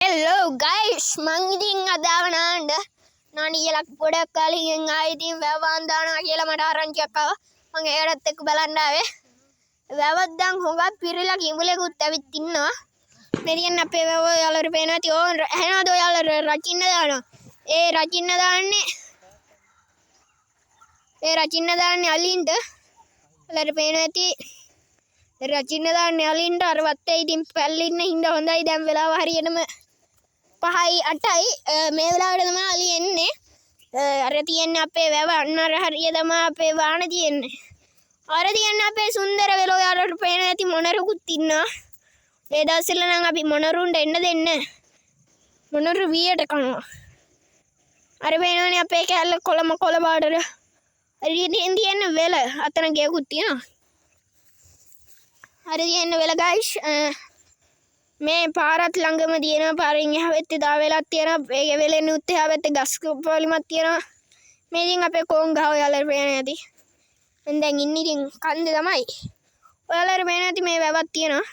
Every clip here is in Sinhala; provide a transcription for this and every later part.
Hello guys, මං ඉතින් අදාවනාන්න නෝනියලක් පොඩක් කලින් ආයි ඉතින් වැවන් දානවා කියලා මට ආරංචියක් ආවා. මං ඒකටත් එක්ක බලන්න ආවේ. වැවත් දැන් හොඟක් පිරিলা කිඹුලෙකුත් ඇවිත් ඉන්නවා. මෙරියන් අපේ වැව ඔයාලට පේනවා. ඉතින් ඕන් එහෙනවද ඔයාලට රචින්න දානවා. ඒ රචින්න දාන්නේ අලින්ට. ඔයාලට පේනවා ඇති. රචින්න දාන්නේ අලින්ට අර වත්තේ ඉතින් පැල්ලින්න හින්දා හොඳයි. දැන් වෙලාව හරියටම 5යි 8යි මේ වෙලාවට තමයි අලි එන්නේ. අර තියන්නේ අපේ වැව අන්න අර හරිය තමයි අපේ වාහන තියන්නේ. අර තියන්නේ අපේ සුන්දර වෙල ඔයාලට පේන ඇති මොනරුකුත් ඉන්නවා. මේ දවස්වල නම් අපි මොනරුන්ට එන්න දෙන්නේ. මොනරු වියට කනවා. අර පේනවනේ අපේ කැල්ල කොළ පාටට. හරියට තියන්න වෙල අතන ගේකුත් තියෙනවා. හරි තියන්න වෙල guys. මේ පාරත් ළඟම තියෙනවා. පාරෙන් එහා පැත්තේ දා වෙලක් තියෙනවා. ඒ වෙලෙන් උත් එහා පැත්තේ ගස් පොලිමක් තියෙනවා. මේ ඉතින් අපේ කොන් ගහ ඔයාලට පේන ඇති. දැන් ඉන්නේ ඉතින් කන්දේ තමයි. ඔයාලට පේන ඇති මේ වැවක් තියෙනවා.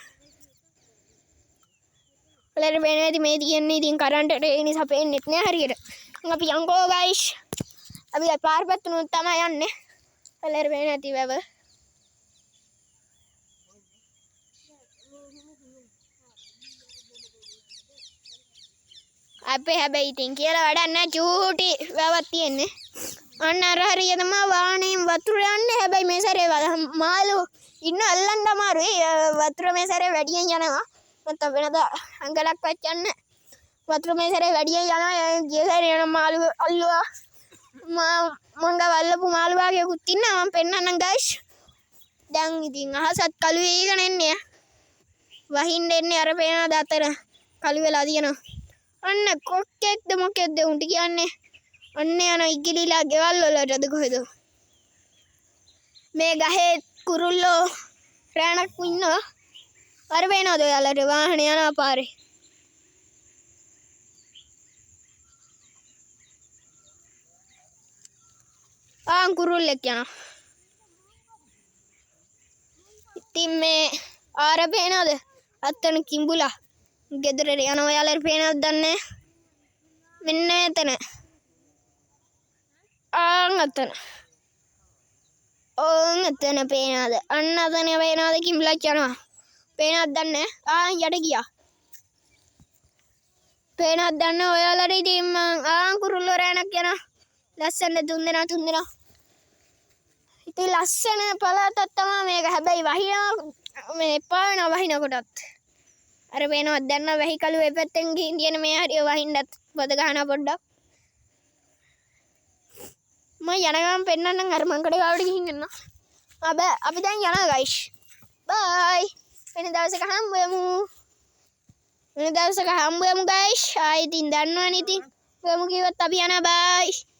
ඔයාලට පේන ඇති මේ තියන්නේ ඉතින් කරන්ට් එක ඒ නිසා පේන්නේ නැහැ හරියට. අපි යන්කෝ guys. අපි පාර පැත්තට තමයි යන්නේ. ඔයාලට පේන ඇති වැව. අපේ හැබැයි ඉතින් කියලා වැඩක් නැහැ. චූටි වැවක් තියෙන්නේ. අන්න අර හරිය තමයි වාහනේම වතුර යන්නේ. හැබැයි මේ සැරේ මාළු ඉන්න අල්ලන්න අමාරුයි. වතුර මේ සැරේ වැඩියෙන් යනවා. නැත්නම් වෙනදා අඟලක් වච්චන්න වතුර මේ සැරේ වැඩියෙන් යනවා. ගිය සැරේ යන මාළු අල්ලුවා. මං ගවල්ලපු මාළු වගේකුත් ඉන්නවා. මම පෙන්නන්නම් guys. දැන් ඉතින් අහසත් කළු වේගන එන්නේ. වහින්න එන්නේ අර පේනද අතර කළු වෙලා තියෙනවා. අන්න කොක්කෙක්ද මොකෙක්ද උන්ට කියන්නේ. අන්න යන ඉගිලිලා ගෙවල් වලටද කොහෙද මේ ගහේ කුරුල්ලෝ රැණක් ඉන්නවා. අර පේනවද ඔයාලට වාහන යනවා පාරේ. කුරුල්ලෙක් යනවා. ඉතින් මේ ආර පේනවද අත්තන කිඹුලා ගෙදරට යනවා. ඔයාලට පේනවද දන්නේ. මෙන්න මෙතන අතන අතන පේනවද. අන්න අතන පේනවද කිඹුලා යනවා. පේනවද දන්නේ. යට ගියා. පේනවද දන්නේ ඔයාලට. ඉතින් මං කුරුල්ලෝ රැණක් යනවා. ලස්සන තුන් දෙනා ඉතින් ලස්සන පළාතක් තමයි මේක. හැබැයි වහිනවා මේ එපා වෙනවා වහිනකොටත්. අර පේනවද දැන් වැහි කළු ඒ පැත්තෙන් ගිහින් තියෙන මේ හරිය වහින්නත් පොද ගහනවා පොඩ්ඩක්. මම යන ගමන් පෙන්නන්නම් අර මංකඩ ගාවට ගිහින් එන්න. අපි දැන් යනවා guys. bye. වෙන දවසක හම්බ වෙමු guys. ආයි ඉතින් දන්නවනේ ඉතින්. වෙමු කිව්වත් අපි යනවා bye.